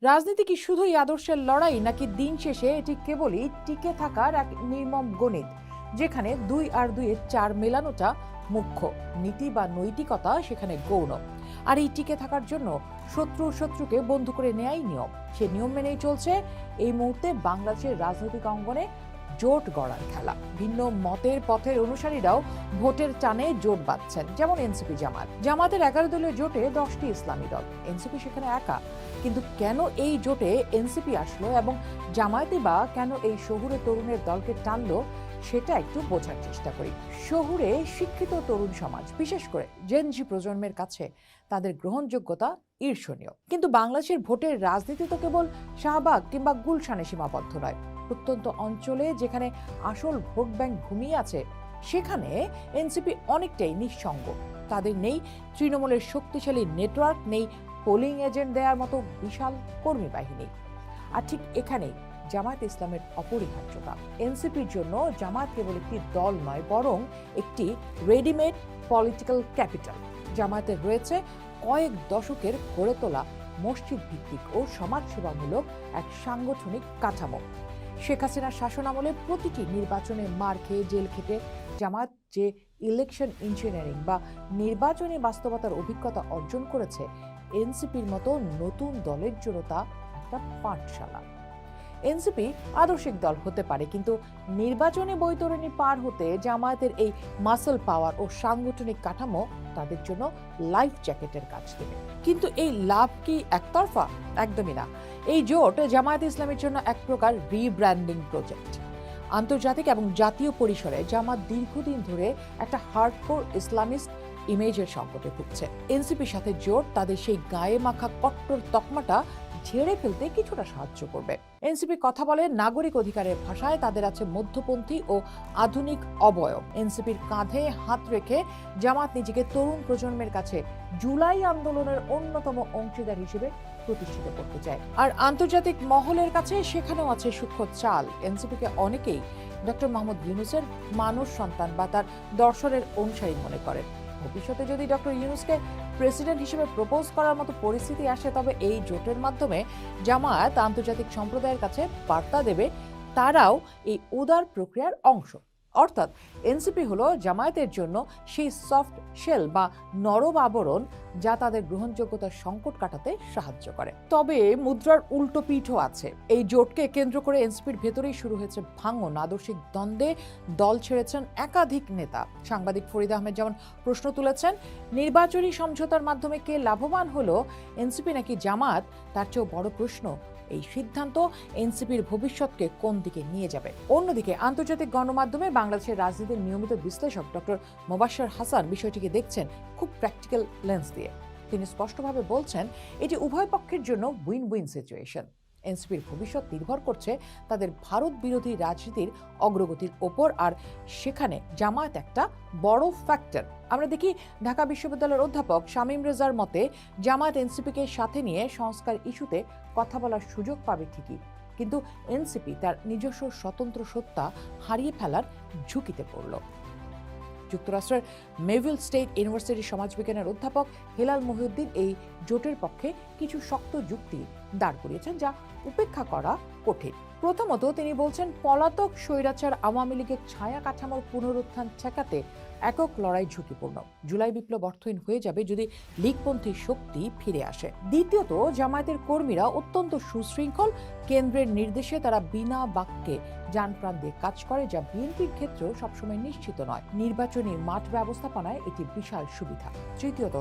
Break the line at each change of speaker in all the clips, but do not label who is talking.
রাজনীতি কি শুধুই আদর্শের লড়াই, নাকি দিন শেষে এটি কেবলই টিকে থাকার এক নির্মম গণিত, যেখানে 2 আর 2 এর 4 মেলানোটা মুখ্য, নীতি বা নৈতিকতা সেখানে গৌণ। আর এই টিকে থাকার জন্য শত্রুকে বন্ধু করে নেয়াই নিয়ম। সে নিয়ম মেনেই চলছে এই মুহূর্তে বাংলাদেশের রাজনৈতিক অঙ্গনে জোট গড়ার খেলা। ভিন্ন মতের পথের অনুসারীরাও ভোটের টানে জোট বাঁধছেন, যেমন এনসিপি জামাতের 11 দলীয় জোটে 10টি ইসলামী দল, এনসিপি সেখানে একা। কিন্তু কেন এই জোটে এনসিপি আসলো এবং জামায়াতি বা কেন এই শহুরে তরুণের দলকে টানলো, সেটা একটু বোঝার চেষ্টা করি। শহুরে শিক্ষিত তরুণ সমাজ, বিশেষ করে জেনজি প্রজন্মের কাছে তাদের গ্রহণযোগ্যতা ঈর্ষণীয়। কিন্তু বাংলাদেশের ভোটের রাজনীতি তো কেবল শাহবাগ কিংবা গুলশানে সীমাবদ্ধ নয়। প্রত্যন্ত অঞ্চলে যেখানে আসল ভোট ব্যাংক ঘুমিয়ে আছে, সেখানে এনসিপি অনেকটাই নিঃসঙ্গ। তাদের নেই তৃণমূলের শক্তিশালী নেটওয়ার্ক, নেই পোলিং এজেন্ট দেওয়ার মতো বিশাল কর্মী বাহিনী। আর ঠিক এখানেই জামায়াত ইসলামের অপরিহার্যতা। এনসিপির জন্য জামায়াত কেবল একটি দল নয়, বরং একটি রেডিমেড পলিটিক্যাল ক্যাপিটাল। জামায়াতের রয়েছে কয়েক দশকের গড়ে তোলা মসজিদ ভিত্তিক ও সমাজসেবামূলক এক সাংগঠনিক কাঠামো। শেখ হাসিনার শাসন আমলে প্রতিটি নির্বাচনে মার খেয়ে জেল খেটে জামায়াত যে ইলেকশন ইঞ্জিনিয়ারিং বা নির্বাচনী বাস্তবতার অভিজ্ঞতা অর্জন করেছে, এনসিপির মতো নতুন দলের জন্য তা একটা পাঠশালা। এনসিপি আদর্শিক দল হতে পারে, কিন্তু নির্বাচনী বৈতরণী পার হতে জামায়াতের এই মাসল পাওয়ার ও সাংগঠনিক কাঠামো তাদের জন্য লাইফ জ্যাকেটের কাজ দেবে। কিন্তু এই লাভ কি একতরফা? একদমই না। এই জোট জামায়াত ইসলামের জন্য এক প্রকার রিব্র্যান্ডিং প্রজেক্ট। আন্তর্জাতিক এবং জাতীয় পরিসরে জামাত দীর্ঘদিন ধরে একটা হার্ডকোর ইসলামিস্ট ইমেজের সংকটে ভুগছে। এনসিপির সাথে জোট তাদের সেই গায়ে মাখা কট্টর তকমাটা ঝেড়ে ফেলতে কিছুটা সাহায্য করবে। এনসিপি কথা বলে নাগরিক অধিকারের ভাষায়, তাদের আছে মধ্যপন্থী ও আধুনিক অবয়ব। এনসিপির কাঁধে হাত রেখে জামাত নিজেকে তরুণ প্রজন্মের কাছে জুলাই আন্দোলনের অন্যতম অংশীদার হিসেবে প্রতিষ্ঠিত করতে চায়। আর আন্তর্জাতিক মহলের কাছে সেখানেও আছে সূক্ষ্ম চাল। এনসিপিকে অনেকেই ডক্টর মোহাম্মদ ইউনূসের মানস সন্তান বা তার দর্শনের অনুসারী মনে করেন। ভবিষ্যতে যদি ডক্টর ইউনূসকে প্রেসিডেন্ট হিসেবে প্রপোজ করার মতো পরিস্থিতি আসে, তবে এই জোটের মাধ্যমে জামায়াত আন্তর্জাতিক সম্প্রদায়ের কাছে বার্তা দেবে তারাও এই উদার প্রক্রিয়ার অংশ। অর্থাৎ এনসিপি হলো জামায়াতের জন্য সেই সফট শেল বা নরম আবরণ যা তাদের গ্রহণযোগ্যতার সংকট কাটাতে সাহায্য করে। তবে মুদ্রার উল্টো পিঠও আছে। এই জোটকে কেন্দ্র করে এনসিপির ভেতরেই শুরু হয়েছে ভাঙন। আদর্শিক দ্বন্দ্বে দল ছেড়েছেন একাধিক নেতা। সাংবাদিক ফরিদ আহমেদ যেমন প্রশ্ন তুলেছেন, নির্বাচনী সমঝোতার মাধ্যমে কে লাভবান হলো, এনসিপি নাকি জামায়াত? তার চেয়েও বড় প্রশ্ন, এই সিদ্ধান্ত এনসিপির ভবিষ্যৎকে কোন দিকে নিয়ে যাবে। অন্যদিকে আন্তর্জাতিক গণমাধ্যমে বাংলাদেশের রাজনীতির নিয়মিত বিশ্লেষক ডক্টর মোবাশ্বের হাসান বিষয়টিকে দেখছেন খুব প্র্যাকটিক্যাল লেন্স দিয়ে। তিনি স্পষ্টভাবে বলছেন, এটি উভয় পক্ষের জন্য উইন উইন সিচুয়েশন। এনসিপির ভবিষ্যৎ নির্ভর করছে তাদের ভারত বিরোধী রাজনীতির অগ্রগতির ওপর, আর সেখানে জামায়াত একটা বড় ফ্যাক্টর। আমরা দেখি ঢাকা বিশ্ববিদ্যালয়ের অধ্যাপক শামীম রেজার মতে, জামায়াত এনসিপিকে সাথে নিয়ে সংস্কার ইস্যুতে কথা বলার সুযোগ পাবে ঠিকই, কিন্তু এনসিপি তার নিজস্ব স্বতন্ত্র সত্তা হারিয়ে ফেলার ঝুঁকিতে পড়ল। যুক্তরাষ্ট্রের মেভিল স্টেট ইউনিভার্সিটির সমাজবিজ্ঞানের অধ্যাপক হেলাল মহিউদ্দিন এই জোটের পক্ষে কিছু শক্ত যুক্তি দাঁড় করিয়েছেন, যা উপেক্ষা করা কঠিন। প্রথমত তিনি বলছেন, পলাতক স্বৈরাচার আওয়ামী লীগের ছায়া কাঠামোর পুনরুত্থান ঠেকাতে একক লড়াই ঝুঁকিপূর্ণ। জুলাই বিপ্লব অর্থহীন হয়ে যাবে যদি লীগপন্থী শক্তি ফিরে আসে। দ্বিতীয়ত, জামায়াতের কর্মীরা অত্যন্ত সুশৃঙ্খল। কেন্দ্রের নির্দেশে তারা বিনা বাক্যে জান প্রাণ দিয়ে কাজ করে, যা বিএনপির ক্ষেত্রেও সবসময় নিশ্চিত নয়। নির্বাচনী মাঠ ব্যবস্থাপনায় এটি বিশাল সুবিধা। তৃতীয়ত,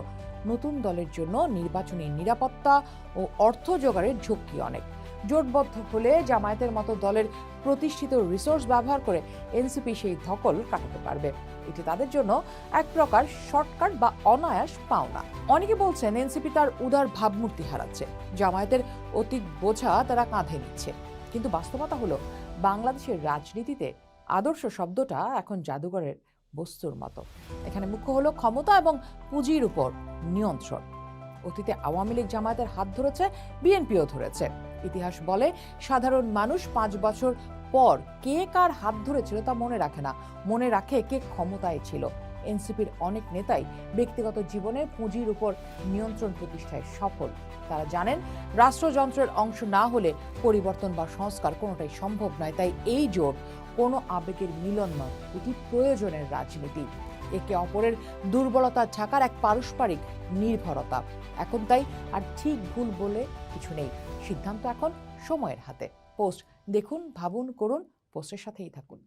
নতুন দলের জন্য নির্বাচনী নিরাপত্তা ও অর্থ জোগাড়ের ঝুঁকি অনেক। জোটবদ্ধ হলে জামায়াতের মতো দলের প্রতিষ্ঠিত রিসোর্স ব্যবহার করে এনসিপি সেই ধকল কাটাতে পারবে। এটি তাদের জন্য এক প্রকার শর্টকাট বা অনায়াস পাওনা। অনেকে বলছেন, এনসিপি তার উদার ভাবমূর্তি হারাচ্ছে, জামায়াতের অতীত বোঝা তারা কাঁধে নিচ্ছে। কিন্তু বাস্তবতা হলো, বাংলাদেশের রাজনীতিতে আদর্শ শব্দটা এখন জাদুঘরের বস্তুর মতো। এখানে মুখ্য হলো ক্ষমতা এবং পুঁজির উপর নিয়ন্ত্রণ। অতীতে আওয়ামী লীগ জামায়াতের হাত ধরেছে, বিএনপিও ধরেছে। ইতিহাস বলে, সাধারণ মানুষ 5 বছর পর কে কার হাত ধরেছিল তা মনে রাখে না, মনে রাখে কে ক্ষমতায় ছিল। এনসিপির অনেক নেতাই ব্যক্তিগত জীবনে পুঁজির উপর নিয়ন্ত্রণ প্রতিষ্ঠায় সফল। তারা জানেন রাষ্ট্রযন্ত্রের অংশ না হলে পরিবর্তন বা সংস্কার কোনোটাই সম্ভব নয়। তাই এই জোট কোনো আবেগের মিলন নয়, এটি প্রয়োজনের রাজনীতি, একে অপরের দুর্বলতা ঢাকার এক পারস্পরিক নির্ভরতা। এখন তাই আর ঠিক ভুল বলে কিছু নেই, সিদ্ধান্ত এখন সময়ের হাতে। পোস্ট দেখুন, ভাবুন, করুন, পোস্টের সাথেই থাকুন।